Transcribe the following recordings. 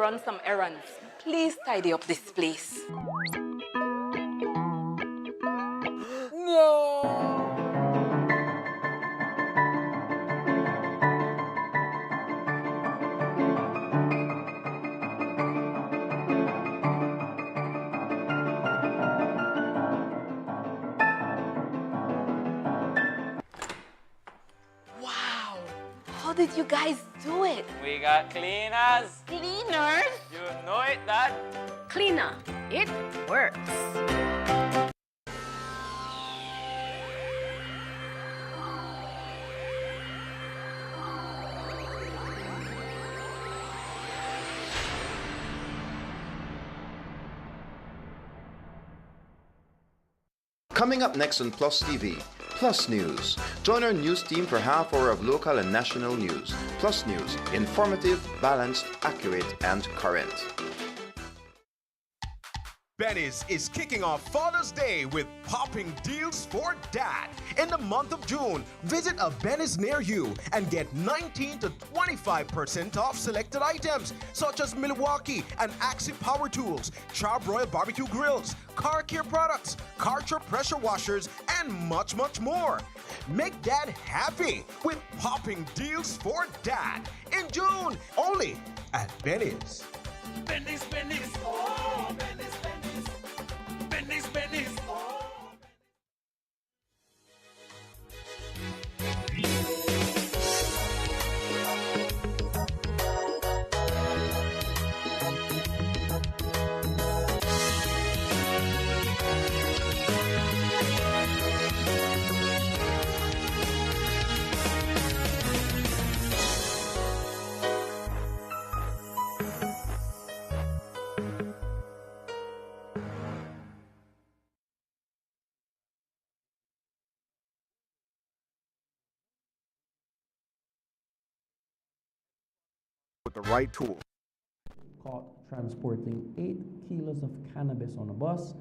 run some errands. Please tidy up this place. No! Wow! How did you guys do it? We got cleaners. Cleaners? You know it, Dad. Cleaner, it works. Coming up next on Plus TV, Plus News. Join our news team for half hour of local and national news. Plus News, informative, balanced, accurate, and current. Benny's is kicking off Father's Day with popping deals for dad. In the month of June, visit a Benny's near you and get 19 to 25% off selected items such as Milwaukee and Axie power tools, Charbroil barbecue grills, car care products, Karcher pressure washers, and much, much more. Make dad happy with popping deals for dad in June, only at Benny's. Benny's, Benny's, oh, Benny's, Benny's, Benny's, Benny's, oh. With the right tool. Caught transporting 8 kilos of cannabis on a bus,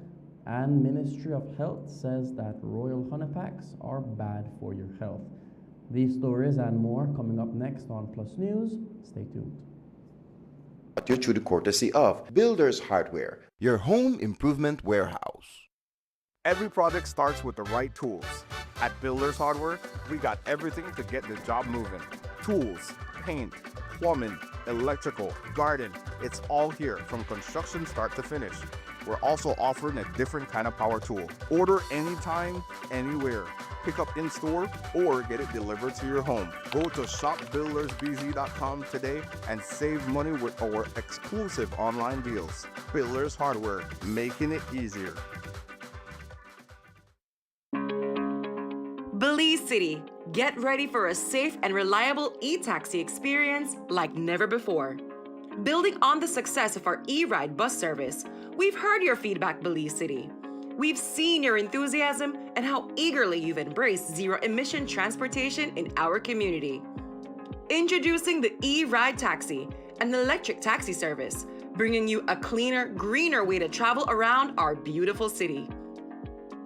and Ministry of Health says that royal honey packs are bad for your health. These stories and more coming up next on Plus News. Stay tuned. You're through the courtesy of Builders Hardware, your home improvement warehouse. Every project starts with the right tools. At Builders Hardware, we got everything to get the job moving. Tools, paint, plumbing, electrical, garden, it's all here from construction start to finish. We're also offering a different kind of power tool. Order anytime, anywhere. Pick up in store or get it delivered to your home. Go to shopbuildersbz.com today and save money with our exclusive online deals. Builders Hardware, making it easier. Belize City, get ready for a safe and reliable e-taxi experience like never before. Building on the success of our e-ride bus service, we've heard your feedback, Belize City. We've seen your enthusiasm and how eagerly you've embraced zero-emission transportation in our community. Introducing the e-ride taxi, an electric taxi service, bringing you a cleaner, greener way to travel around our beautiful city.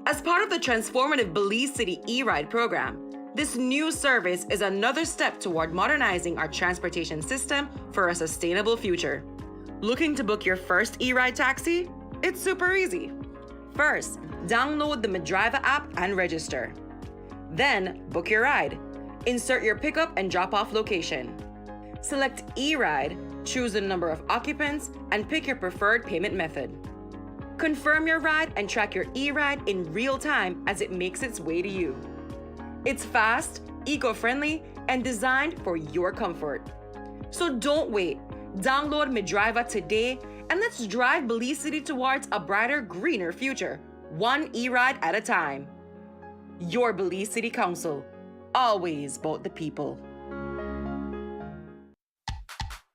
As part of the transformative Belize City e-ride program, this new service is another step toward modernizing our transportation system for a sustainable future. Looking to book your first e-ride taxi? It's super easy. First, download the Medriver app and register. Then, book your ride. Insert your pickup and drop-off location. Select e-ride, choose the number of occupants, and pick your preferred payment method. Confirm your ride and track your e-ride in real time as it makes its way to you. It's fast, eco-friendly, and designed for your comfort. So don't wait. Download Medriver today and let's drive Belize City towards a brighter, greener future, one e-ride at a time. Your Belize City Council, always about the people.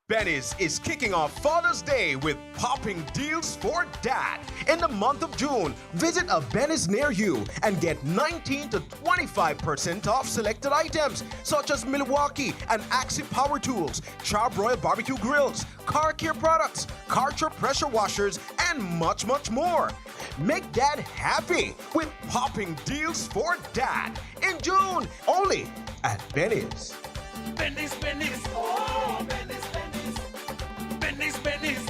Benny's is kicking off Father's Day with popping deals for dad. In the month of June, visit a Benny's near you and get 19 to 25% off selected items such as Milwaukee and Axie power tools, Charbroil barbecue grills, car care products, Karcher pressure washers, and much, much more. Make dad happy with popping deals for dad in June, only at Benny's. Benny's, Benny's, oh, Benny's, Benny's, Benny's, Benny's.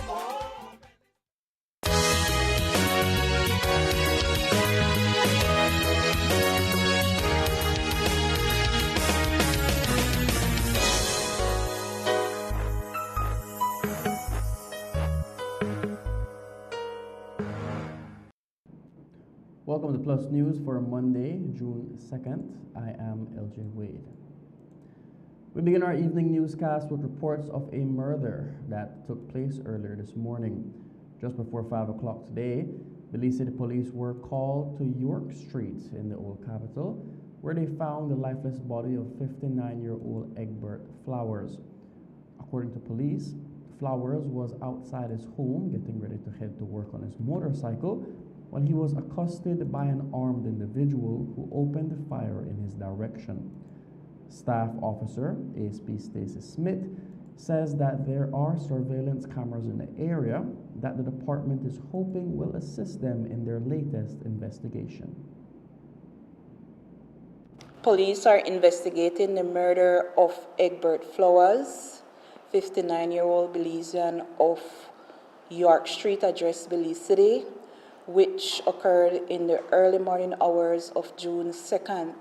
Welcome to Plus News for Monday, June 2nd. I am LJ Wade. We begin our evening newscast with reports of a murder that took place earlier this morning. Just before 5 o'clock today, Belize City Police were called to York Street in the Old Capitol, where they found the lifeless body of 59-year-old Egbert Flowers. According to police, Flowers was outside his home getting ready to head to work on his motorcycle when he was accosted by an armed individual who opened fire in his direction. Staff officer ASP Stacy Smith says that there are surveillance cameras in the area that the department is hoping will assist them in their latest investigation. Police are investigating the murder of Egbert Flowers, 59-year-old Belizean of York Street, address Belize City, which occurred in the early morning hours of June 2nd.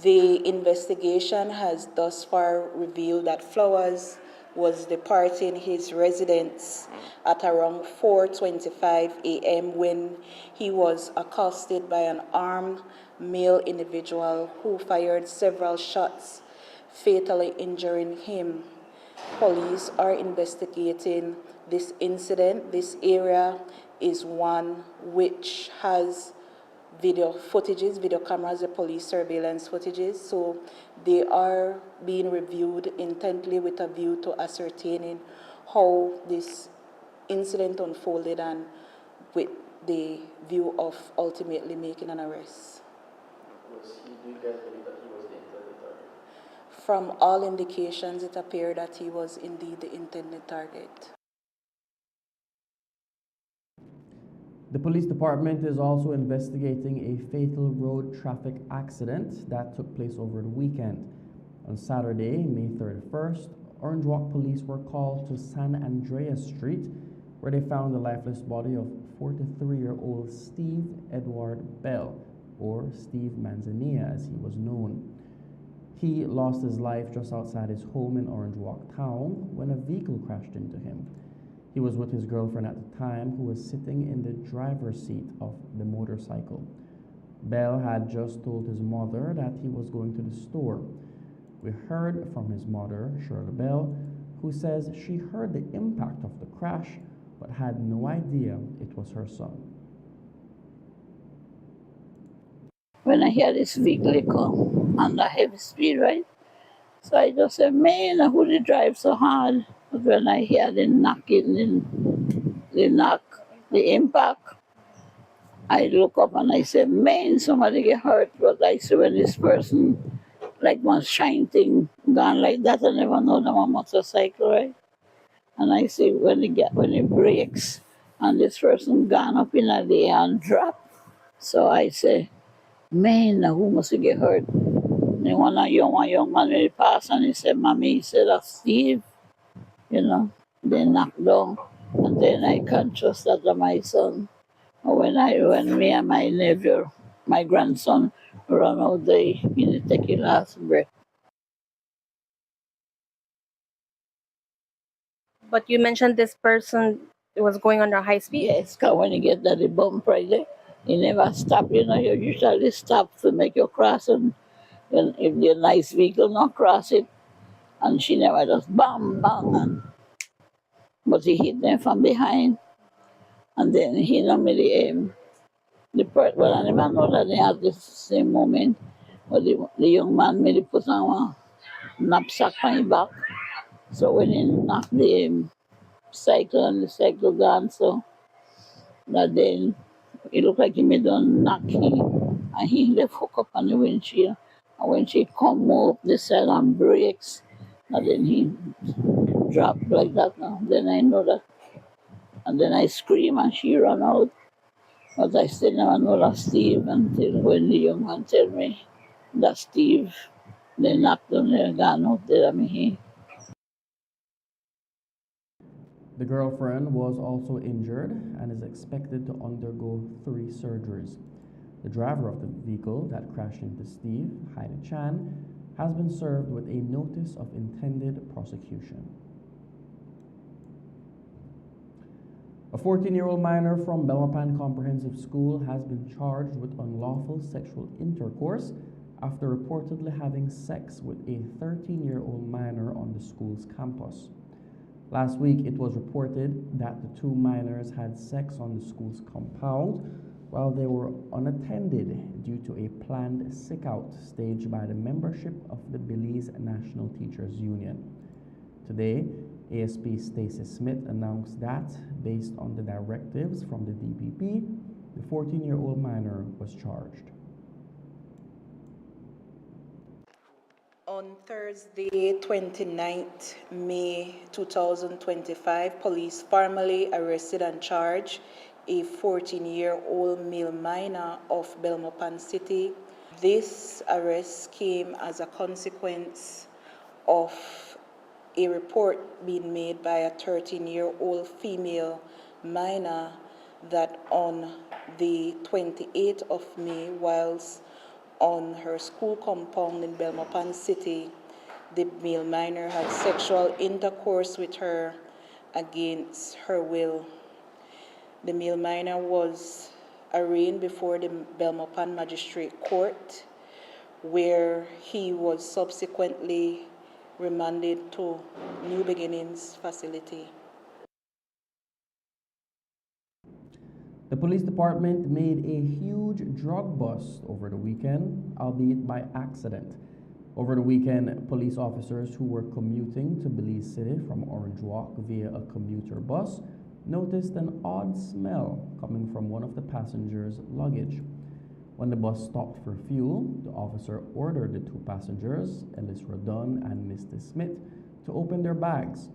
The investigation has thus far revealed that Flowers was departing his residence at around 4:25 a.m. when he was accosted by an armed male individual who fired several shots, fatally injuring him. Police are investigating this incident. This area is one which has video cameras, the police surveillance footages, so they are being reviewed intently with a view to ascertaining how this incident unfolded and with the view of ultimately making an arrest. Do you guys believe that he was the intended target? From all indications, it appeared that he was indeed the intended target. The police department is also investigating a fatal road traffic accident that took place over the weekend. On Saturday, May 31st, Orange Walk police were called to San Andreas Street, where they found the lifeless body of 43-year-old Steve Edward Bell, or Steve Manzanilla as he was known. He lost his life just outside his home in Orange Walk town when a vehicle crashed into him. He was with his girlfriend at the time, who was sitting in the driver's seat of the motorcycle. Bell had just told his mother that he was going to the store. We heard from his mother, Shirley Bell, who says she heard the impact of the crash but had no idea it was her son. When I hear this vehicle come under heavy speed, right? So I just say, man, who they drive so hard? But when I hear the knocking, the impact, I look up and I say, man, somebody get hurt. But I see when this person, like one shine thing, gone like that, I never know them on a motorcycle, right? And I see when it breaks, and this person gone up in the air and drop. So I say, man, who must get hurt? And one young man really passed and he said, Mommy, he said, that's Steve. You know, they knocked down. And then I conscious that my son. And when me and my nephew, my grandson, run out there, he take his last breath. But you mentioned this person was going under high speed? Yes, because when you get that the bump right there, you never stop, you know, you usually stop to make your cross, and if the nice vehicle not cross it, and she never just bam, bam, but he hit them from behind, and then he normally well, I never know that they had the same moment, but the young man made it put on a knapsack on his back, so when he knocked the cycle and the cycle gone, so that then it looked like he made a knock him, and he left hook up on the windshield. And when she come up the side and brakes, and then he dropped like that now. Then I know that. And then I scream and she run out. But I still never know that Steve until when the young man tell me that Steve, they knocked on the gun out there at me. The girlfriend was also injured and is expected to undergo 3 surgeries. The driver of the vehicle that crashed into Steve, Heidi Chan, has been served with a notice of intended prosecution. A 14-year-old minor from Belmopan Comprehensive School has been charged with unlawful sexual intercourse after reportedly having sex with a 13-year-old minor on the school's campus. Last week, it was reported that the two minors had sex on the school's compound while they were unattended due to a planned sick-out staged by the membership of the Belize National Teachers Union. Today, ASP Stacey Smith announced that, based on the directives from the DPP, the 14-year-old minor was charged. On Thursday, 29th May 2025, police formally arrested and charged a 14-year-old male minor of Belmopan City. This arrest came as a consequence of a report being made by a 13-year-old female minor that on the 28th of May, whilst on her school compound in Belmopan City, the male minor had sexual intercourse with her against her will. The male minor was arraigned before the Belmopan Magistrate Court, where he was subsequently remanded to New Beginnings facility. The police department made a huge drug bust over the weekend, albeit by accident. Over the weekend, police officers who were commuting to Belize City from Orange Walk via a commuter bus noticed an odd smell coming from one of the passengers' luggage. When the bus stopped for fuel, the officer ordered the two passengers, Ellis Rodon and Mr. Smith, to open their bags.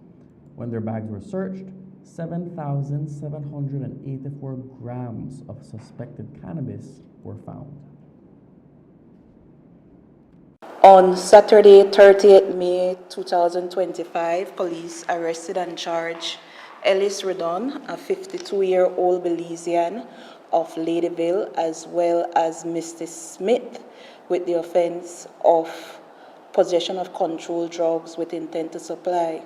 When their bags were searched, 7,784 grams of suspected cannabis were found. On Saturday, 30th May 2025, police arrested and charged Ellis Rodon, a 52-year-old Belizean of Ladyville, as well as Mr. Smith, with the offense of possession of controlled drugs with intent to supply.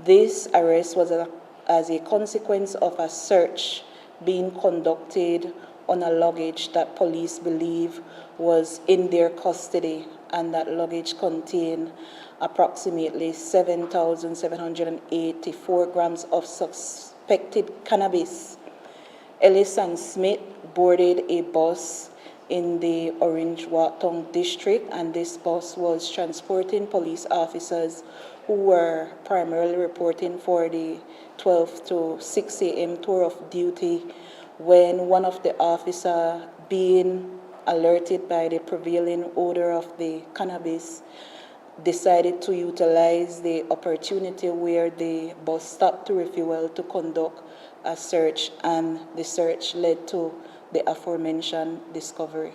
This arrest was as a consequence of a search being conducted on a luggage that police believe was in their custody, and that luggage contained approximately 7,784 grams of suspected cannabis. Ellis and Smith boarded a bus in the Orange Walk district, and this bus was transporting police officers who were primarily reporting for the 12 to 6 a.m. tour of duty, when one of the officers, being alerted by the prevailing odor of the cannabis, decided to utilize the opportunity where the bus stopped to refuel to conduct a search, and the search led to the aforementioned discovery.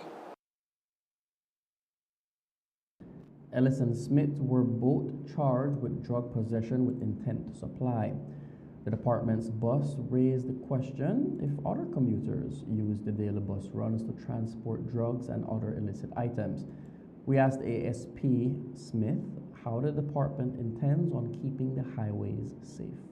Ellis and Smith were both charged with drug possession with intent to supply. The department's bus raised the question if other commuters use the daily bus runs to transport drugs and other illicit items. We asked ASP Smith how the department intends on keeping the highways safe.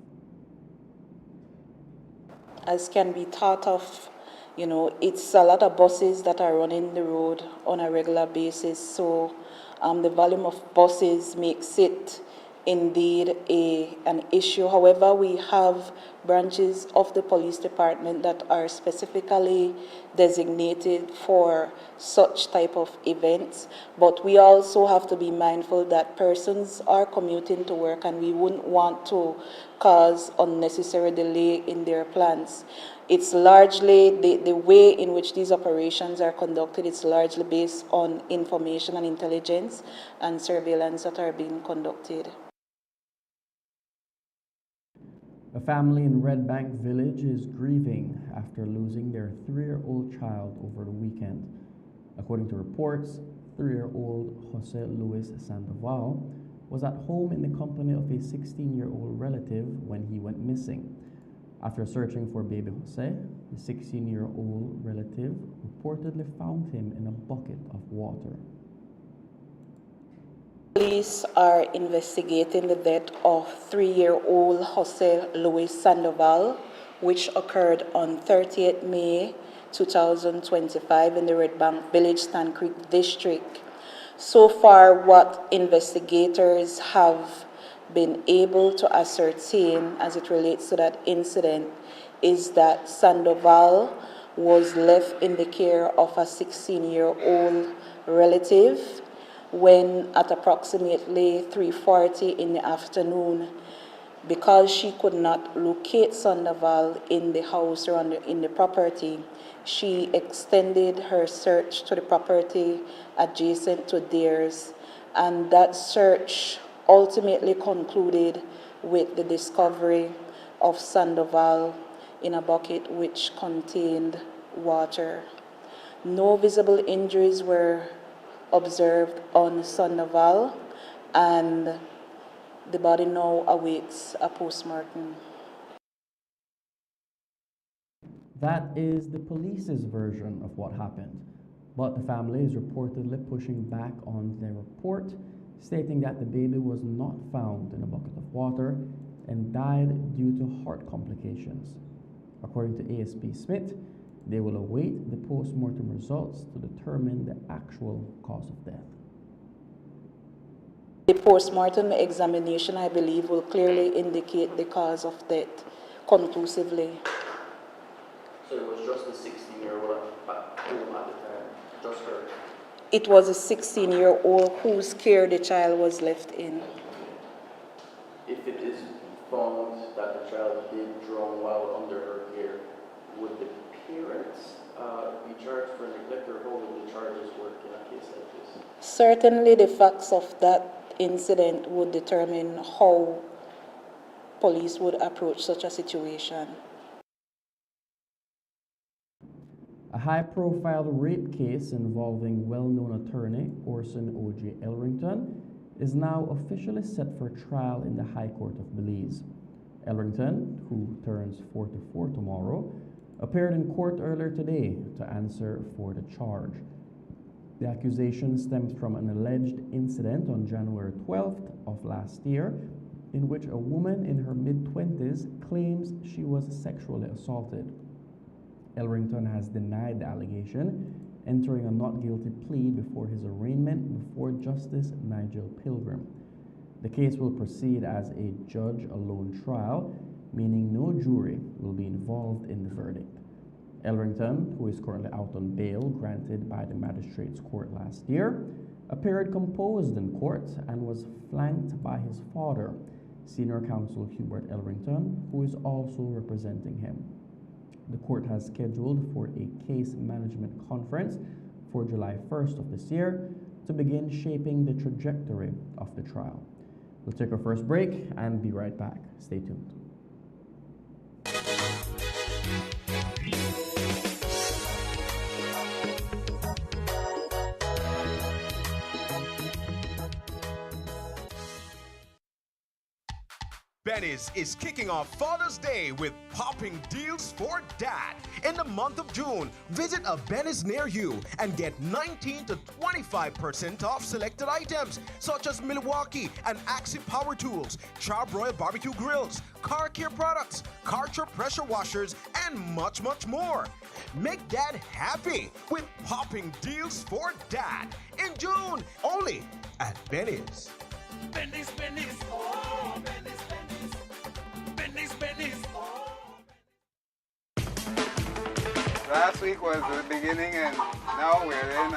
As can be thought of, it's a lot of buses that are running the road on a regular basis, so the volume of buses makes it indeed an issue. However, we have branches of the police department that are specifically designated for such type of events, but we also have to be mindful that persons are commuting to work, and we wouldn't want to cause unnecessary delay in their plans. It's largely the way in which these operations are conducted. It's largely based on information and intelligence and surveillance that are being conducted. A family in Red Bank Village is grieving after losing their 3-year-old child over the weekend. According to reports, 3-year-old Jose Luis Sandoval was at home in the company of a 16-year-old relative when he went missing. After searching for baby Jose, the 16-year-old relative reportedly found him in a bucket of water. Police are investigating the death of 3-year-old Jose Luis Sandoval, which occurred on 30th May 2025 in the Red Bank Village, Stan Creek District. So far, what investigators have been able to ascertain as it relates to that incident is that Sandoval was left in the care of a 16-year-old relative when at approximately 3:40 in the afternoon, because she could not locate Sandoval in the house or in the property, she extended her search to the property adjacent to theirs, and that search ultimately concluded with the discovery of Sandoval in a bucket which contained water. No visible injuries were observed on Sandoval, and the body now awaits a postmortem. That is the police's version of what happened, but the family is reportedly pushing back on their report, stating that the baby was not found in a bucket of water and died due to heart complications. According to ASP Smith, they will await the post-mortem results to determine the actual cause of death. The post-mortem examination, I believe, will clearly indicate the cause of death conclusively. So it was just the 16-year-old at home at the time, just her? It was a 16-year-old whose care the child was left in. If it is found that the child did drown while under her care, would the parents be charged for neglect, or how would the charges work in a case like this? Certainly the facts of that incident would determine how police would approach such a situation. A high-profile rape case involving well-known attorney Orson O.J. Elrington is now officially set for trial in the High Court of Belize. Elrington, who turns 44 tomorrow, appeared in court earlier today to answer for the charge. The accusation stems from an alleged incident on January 12th of last year in which a woman in her mid-20s claims she was sexually assaulted. Elrington has denied the allegation, entering a not guilty plea before his arraignment before Justice Nigel Pilgrim. The case will proceed as a judge-alone trial, meaning no jury will be involved in the verdict. Elrington, who is currently out on bail granted by the magistrate's court last year, appeared composed in court and was flanked by his father, senior counsel Hubert Elrington, who is also representing him. The court has scheduled for a case management conference for July 1st of this year to begin shaping the trajectory of the trial. We'll take our first break and be right back. Stay tuned. Benny's is kicking off Father's Day with popping deals for dad. In the month of June, visit a Benny's near you and get 19 to 25% off selected items such as Milwaukee and Axie power tools, Charbroil barbecue grills, car care products, Karcher pressure washers, and much, much more. Make dad happy with popping deals for dad in June, only at Benny's. Benny's, Benny's, oh, Benny's, Benny's, Benny's, Benny's, oh. Last week was the beginning, and now we're in.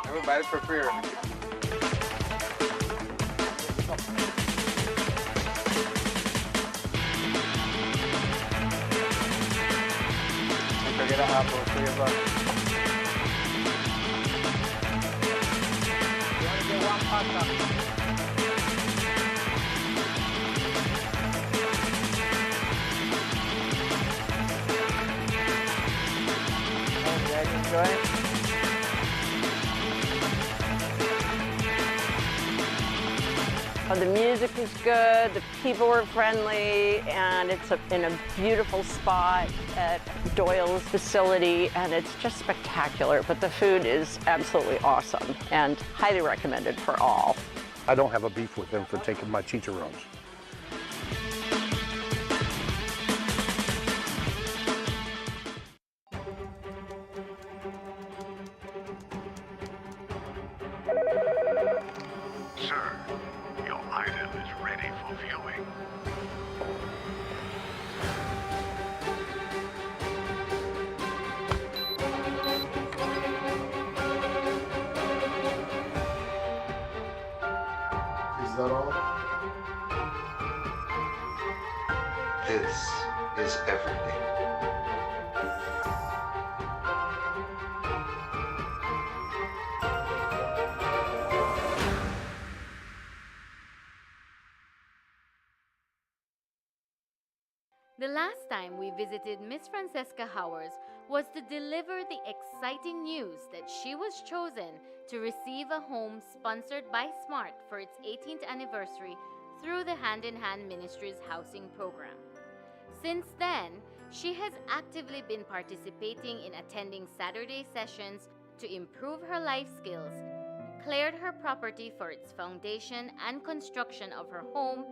Everybody's prepared. Don't forget a apple, $3. You want to get one pasta? Enjoy it. The music was good, the people were friendly, and it's in a beautiful spot at Doyle's facility, and it's just spectacular. But the food is absolutely awesome and highly recommended for all. I don't have a beef with them for taking my chicharrones. that all? This is everything. The last time we visited Miss Francesca Howers was to deliver the exciting news that she was chosen to receive a home sponsored by SMART for its 18th anniversary through the Hand in Hand Ministries housing program. Since then, she has actively been participating in attending Saturday sessions to improve her life skills, cleared her property for its foundation and construction of her home,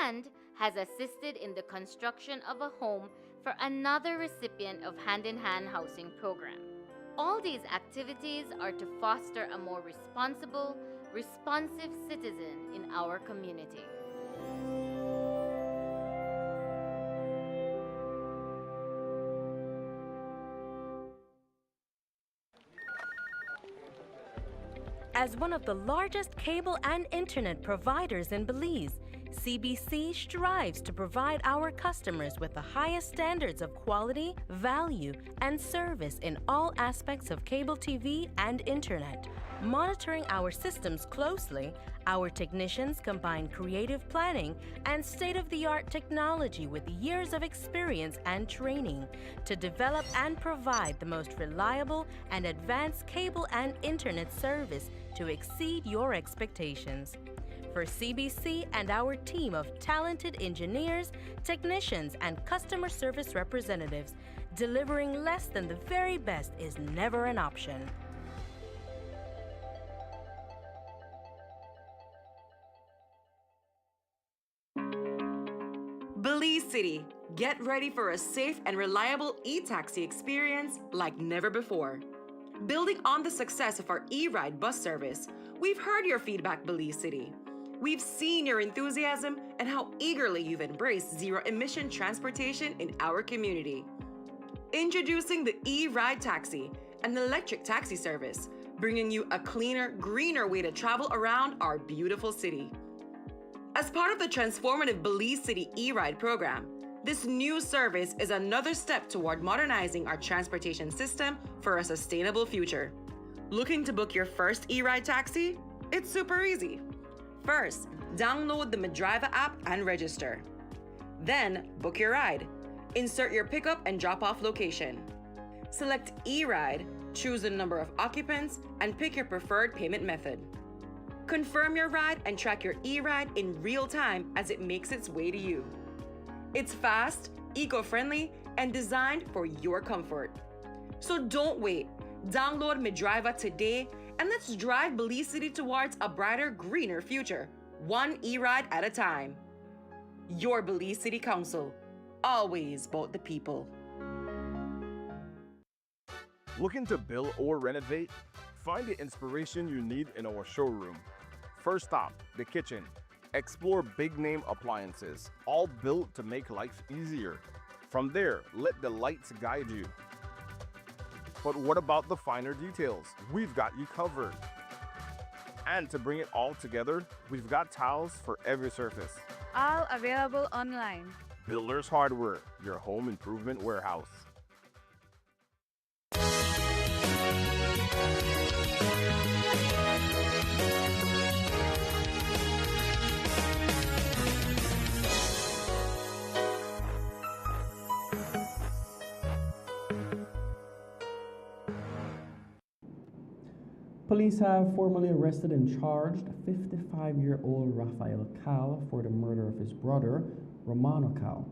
and has assisted in the construction of a home for another recipient of Hand in Hand housing program. All these activities are to foster a more responsible, responsive citizen in our community. As one of the largest cable and internet providers in Belize, CBC strives to provide our customers with the highest standards of quality, value, and service in all aspects of cable TV and internet. Monitoring our systems closely, our technicians combine creative planning and state-of-the-art technology with years of experience and training to develop and provide the most reliable and advanced cable and internet service to exceed your expectations. For CBC and our team of talented engineers, technicians, and customer service representatives, delivering less than the very best is never an option. Belize City, get ready for a safe and reliable e-taxi experience like never before. Building on the success of our e-ride bus service, we've heard your feedback, Belize City. We've seen your enthusiasm and how eagerly you've embraced zero-emission transportation in our community. Introducing the e-ride taxi, an electric taxi service, bringing you a cleaner, greener way to travel around our beautiful city. As part of the transformative Belize City e-ride program, this new service is another step toward modernizing our transportation system for a sustainable future. Looking to book your first e-ride taxi? It's super easy. First, download the Medriva app and register. Then, book your ride. Insert your pickup and drop-off location. Select e-ride, choose the number of occupants, and pick your preferred payment method. Confirm your ride and track your e-ride in real time as it makes its way to you. It's fast, eco-friendly, and designed for your comfort. So don't wait. Download Medriva today and let's drive Belize City towards a brighter, greener future, one e-ride at a time. Your Belize City Council, always about the people. Looking to build or renovate? Find the inspiration you need in our showroom. First stop, the kitchen. Explore big-name appliances, all built to make life easier. From there, let the lights guide you. But what about the finer details? We've got you covered. And to bring it all together, we've got tiles for every surface. All available online. Builders Hardware, your home improvement warehouse. Police have formally arrested and charged 55-year-old Rafael Cal for the murder of his brother, Romano Cal.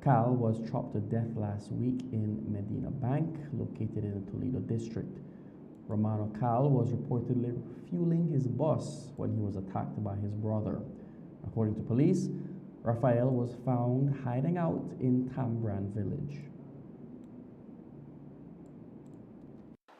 Cal was chopped to death last week in Medina Bank, located in the Toledo district. Romano Cal was reportedly fueling his bus when he was attacked by his brother. According to police, Rafael was found hiding out in Tambran village.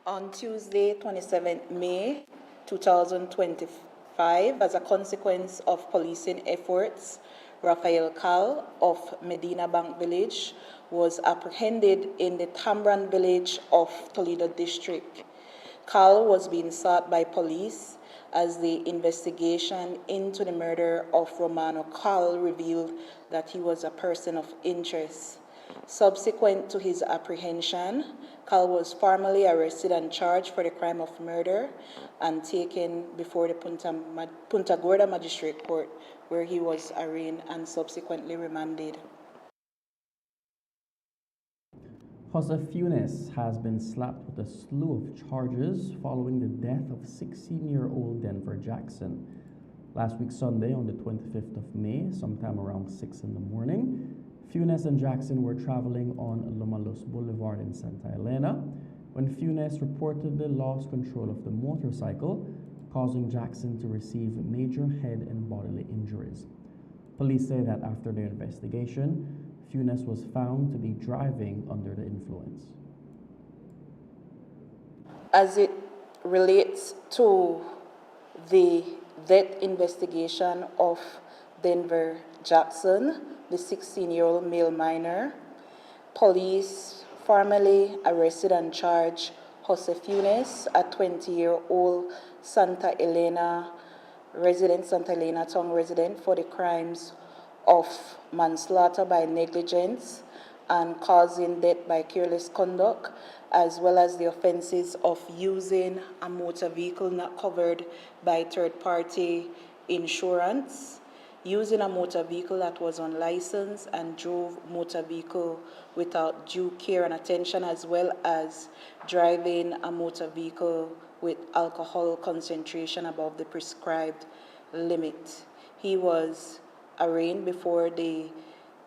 On Tuesday, 27 May 2025, as a consequence of policing efforts, Rafael Cal of Medina Bank Village was apprehended in the Tambran village of Toledo district. Cal was being sought by police as the investigation into the murder of Romano Cal revealed that he was a person of interest. Subsequent to his apprehension, Cal was formally arrested and charged for the crime of murder and taken before the Punta Gorda Magistrate Court, where he was arraigned and subsequently remanded. Jose Funes has been slapped with a slew of charges following the death of 16-year-old Denver Jackson. Last week Sunday, on the 25th of May, sometime around 6 in the morning, Funes and Jackson were traveling on Lomalos Boulevard in Santa Elena when Funes reportedly lost control of the motorcycle, causing Jackson to receive major head and bodily injuries. Police say that after their investigation, Funes was found to be driving under the influence. As it relates to the death investigation of Denver Jackson, the 16-year-old male minor, police formally arrested and charged Jose Funes, a 20-year-old Santa Elena town resident, for the crimes of manslaughter by negligence and causing death by careless conduct, as well as the offenses of using a motor vehicle not covered by third-party insurance, using a motor vehicle that was unlicensed and drove motor vehicle without due care and attention, as well as driving a motor vehicle with alcohol concentration above the prescribed limit. He was arraigned before the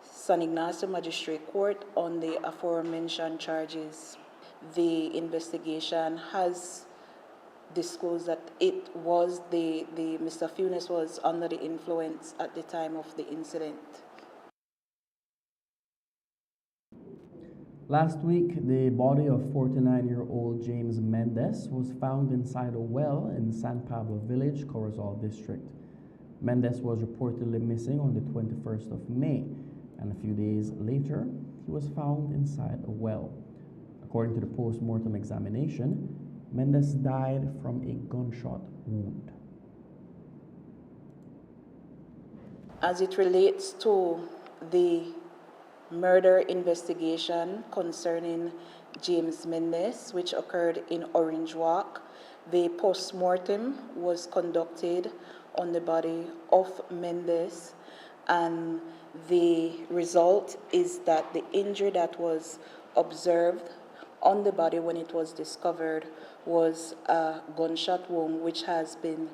San Ignacio Magistrate Court on the aforementioned charges. The investigation has disclosed that it was Mr. Funes was under the influence at the time of the incident. Last week, the body of 49-year-old James Mendez was found inside a well in San Pablo Village, Corozal District. Mendez was reportedly missing on the 21st of May, and a few days later, he was found inside a well. According to the post-mortem examination, Mendez died from a gunshot wound. As it relates to the murder investigation concerning James Mendez, which occurred in Orange Walk, the post-mortem was conducted on the body of Mendez, and the result is that the injury that was observed on the body when it was discovered was a gunshot wound, which has been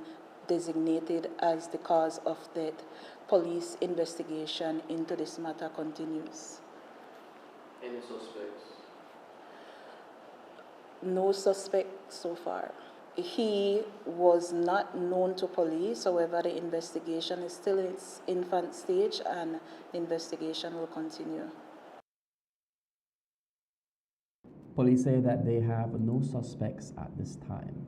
designated as the cause of death. Police investigation into this matter continues. Any suspects? No suspect so far. He was not known to police, however, the investigation is still in its infant stage and the investigation will continue. Police say that they have no suspects at this time.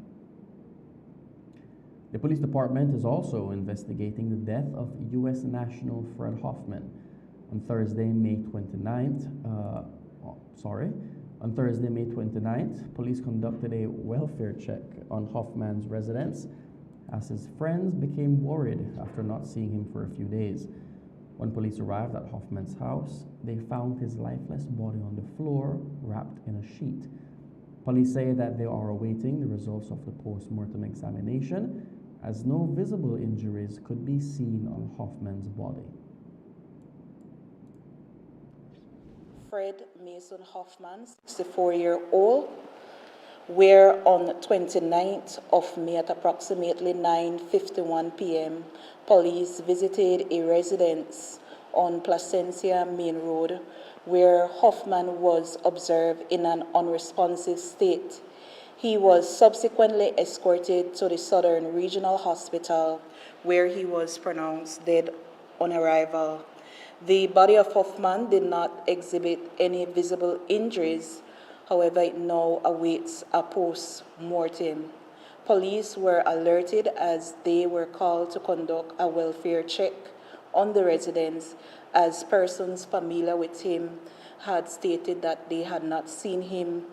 The police department is also investigating the death of U.S. national Fred Hoffman. On Thursday, May 29th, police conducted a welfare check on Hoffman's residence as his friends became worried after not seeing him for a few days. When police arrived at Hoffman's house, they found his lifeless body on the floor, wrapped in a sheet. Police say that they are awaiting the results of the post-mortem examination, as no visible injuries could be seen on Hoffman's body. Fred Mason Hoffman, 64-year-old, where on the 29th of May at approximately 9:51 p.m., police visited a residence on Placencia Main Road, where Hoffman was observed in an unresponsive state. He was subsequently escorted to the Southern Regional Hospital, where he was pronounced dead on arrival. The body of Hoffman did not exhibit any visible injuries. However, it now awaits a post-mortem. Police were alerted as they were called to conduct a welfare check on the residence, as persons familiar with him had stated that they had not seen him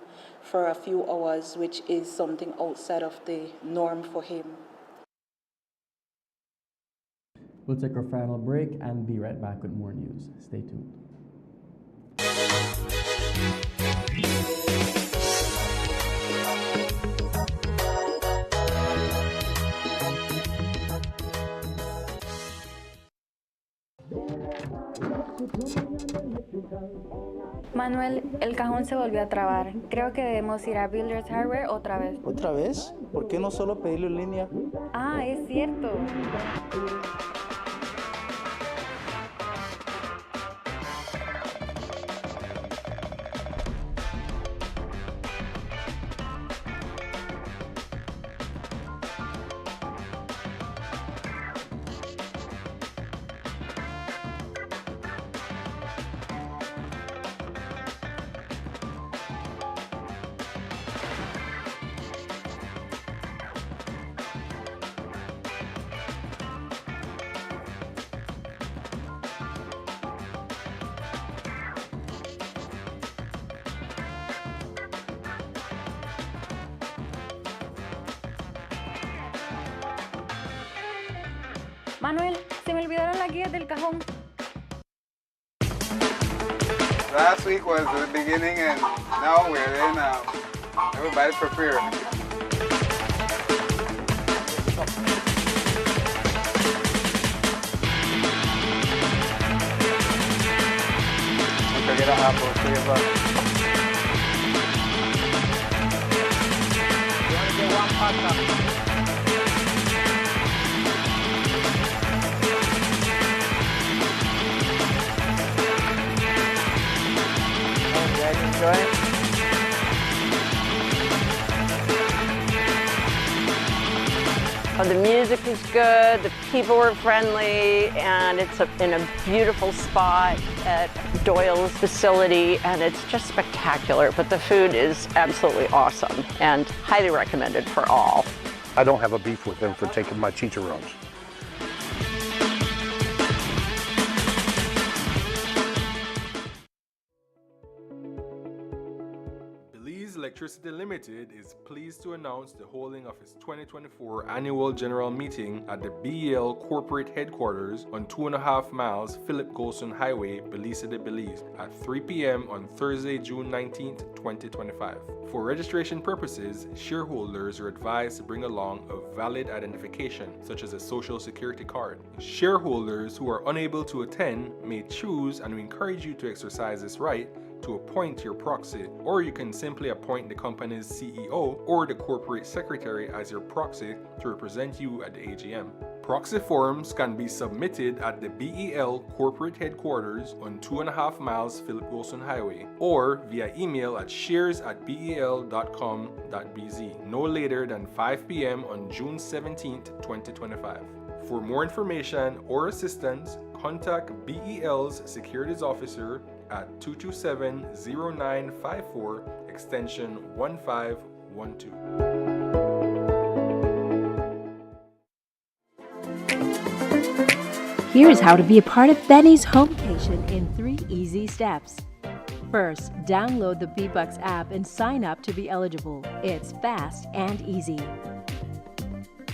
for a few hours, which is something outside of the norm for him. We'll take our final break and be right back with more news. Stay tuned. Manuel, el cajón se volvió a trabar. Creo que debemos ir a Builders Hardware otra vez. ¿Otra vez? ¿Por qué no solo pedirlo en línea? Ah, es cierto. Manuel, se me olvidaron las guías del cajón. Last week was the beginning and now we're in everybody prepare. Don't forget a apple, 3 o'clock. You want to get one pasta? Enjoy it. The music is good, the people were friendly, and it's in a beautiful spot at Doyle's facility, and it's just spectacular. But the food is absolutely awesome and highly recommended for all. I don't have a beef with them for taking my chicharrones. Electricity Limited is pleased to announce the holding of its 2024 annual general meeting at the BEL corporate headquarters on 2.5 miles Philip Golson Highway, Belize de Belize at 3 p.m. on Thursday, June 19, 2025. For registration purposes, shareholders are advised to bring along a valid identification, such as a social security card. Shareholders who are unable to attend may choose, and we encourage you to exercise this right, to appoint your proxy, or you can simply appoint the company's CEO or the corporate secretary as your proxy to represent you at the AGM. Proxy forms can be submitted at the BEL corporate headquarters on 2.5 miles Philip Wilson Highway or via email at shares@bel.com.bz no later than 5 p.m. on June 17, 2025. For more information or assistance, contact BEL's Securities Officer at 227-0954 extension 1512. Here's how to be a part of Benny's Homecation in 3 easy steps. First, download the B-Bucks app and sign up to be eligible. It's fast and easy.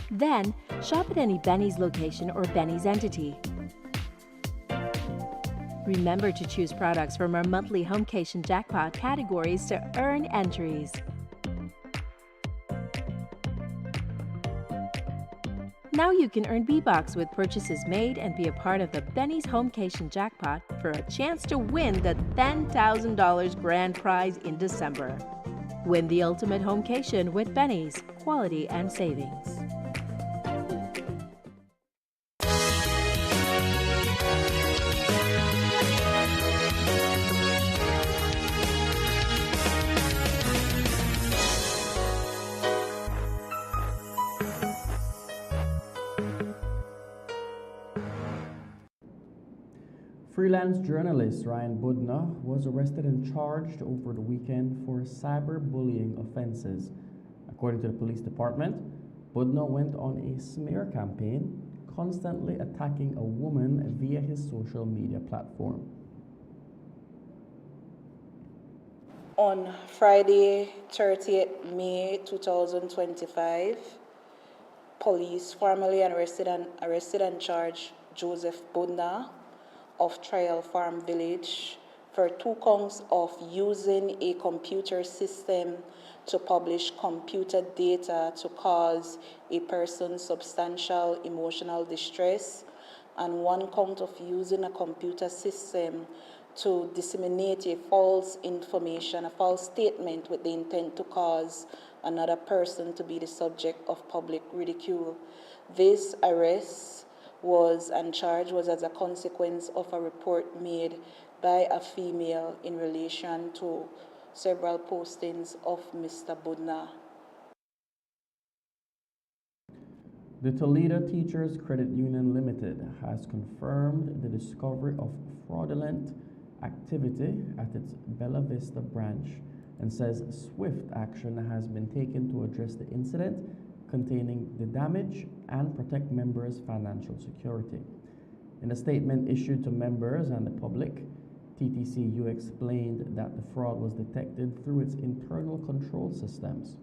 Then, shop at any Benny's location or Benny's entity. Remember to choose products from our monthly Homecation jackpot categories to earn entries. Now you can earn B-Bucks with purchases made and be a part of the Benny's Homecation jackpot for a chance to win the $10,000 grand prize in December. Win the ultimate Homecation with Benny's, quality and savings. Freelance journalist Ryan Budna was arrested and charged over the weekend for cyberbullying offenses. According to the police department, Budna went on a smear campaign, constantly attacking a woman via his social media platform. On Friday, 30th May 2025, police formally arrested and charged Joseph Budna of Trial Farm Village for 2 counts of using a computer system to publish computer data to cause a person substantial emotional distress, and 1 count of using a computer system to disseminate a false information, a false statement with the intent to cause another person to be the subject of public ridicule. This arrest and charge was as a consequence of a report made by a female in relation to several postings of Mr. Budna. The Toledo Teachers Credit Union Limited has confirmed the discovery of fraudulent activity at its Bella Vista branch and says swift action has been taken to address the incident containing the damage and protect members' financial security. In a statement issued to members and the public, TTCU explained that the fraud was detected through its internal control systems.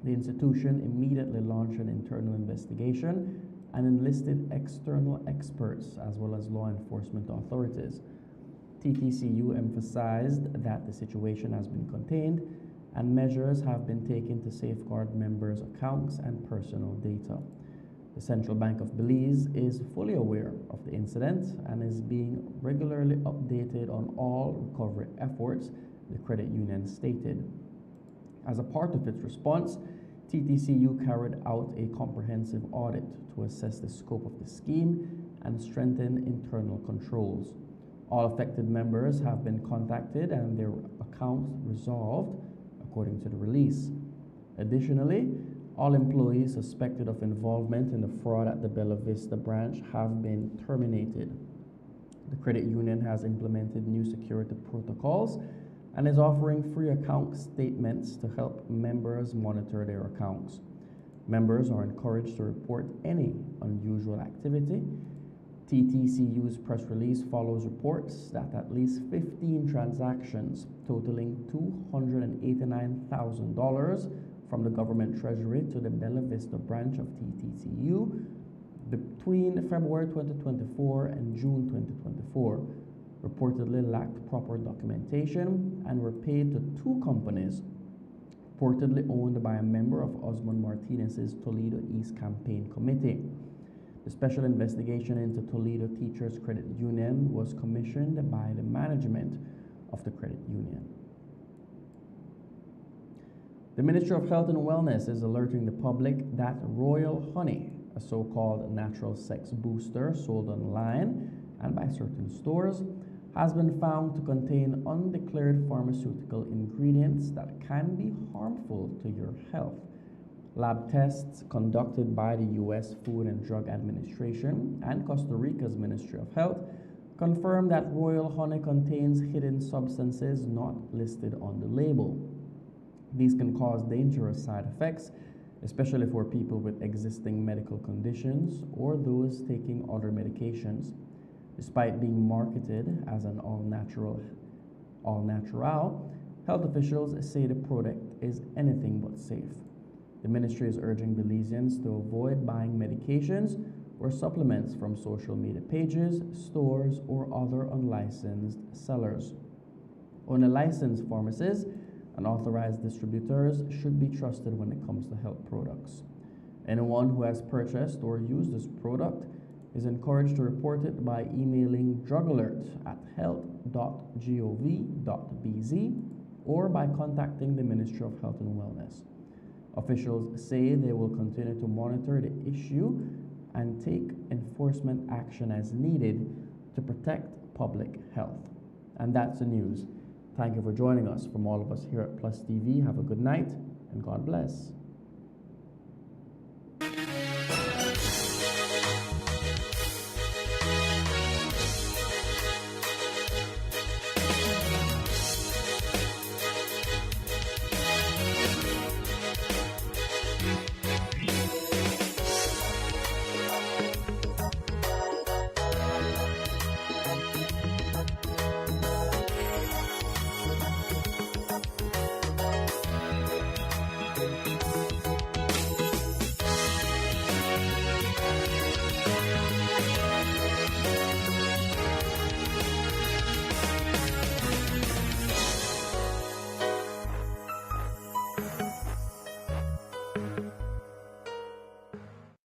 The institution immediately launched an internal investigation and enlisted external experts as well as law enforcement authorities. TTCU emphasized that the situation has been contained and measures have been taken to safeguard members' accounts and personal data. The Central Bank of Belize is fully aware of the incident and is being regularly updated on all recovery efforts, the credit union stated. As a part of its response, TTCU carried out a comprehensive audit to assess the scope of the scheme and strengthen internal controls. All affected members have been contacted and their accounts resolved, according to the release. Additionally, all employees suspected of involvement in the fraud at the Bella Vista branch have been terminated. The credit union has implemented new security protocols and is offering free account statements to help members monitor their accounts. Members are encouraged to report any unusual activity. TTCU's press release follows reports that at least 15 transactions totaling $289,000 from the government treasury to the Bella Vista branch of TTCU between February 2024 and June 2024 reportedly lacked proper documentation and were paid to 2 companies reportedly owned by a member of Osmond Martinez's Toledo East Campaign Committee. The special investigation into Toledo Teachers Credit Union was commissioned by the management of the credit union. The Ministry of Health and Wellness is alerting the public that Royal Honey, a so-called natural sex booster sold online and by certain stores, has been found to contain undeclared pharmaceutical ingredients that can be harmful to your health. Lab tests conducted by the U.S. Food and Drug Administration and Costa Rica's Ministry of Health confirmed that Royal Honey contains hidden substances not listed on the label. These can cause dangerous side effects, especially for people with existing medical conditions or those taking other medications. Despite being marketed as an all-natural, health officials say the product is anything but safe. The ministry is urging Belizeans to avoid buying medications or supplements from social media pages, stores, or other unlicensed sellers. Only licensed pharmacists and authorized distributors should be trusted when it comes to health products. Anyone who has purchased or used this product is encouraged to report it by emailing drugalert@health.gov.bz or by contacting the Ministry of Health and Wellness. Officials say they will continue to monitor the issue and take enforcement action as needed to protect public health. And that's the news. Thank you for joining us. From all of us here at PlusTV, have a good night and God bless.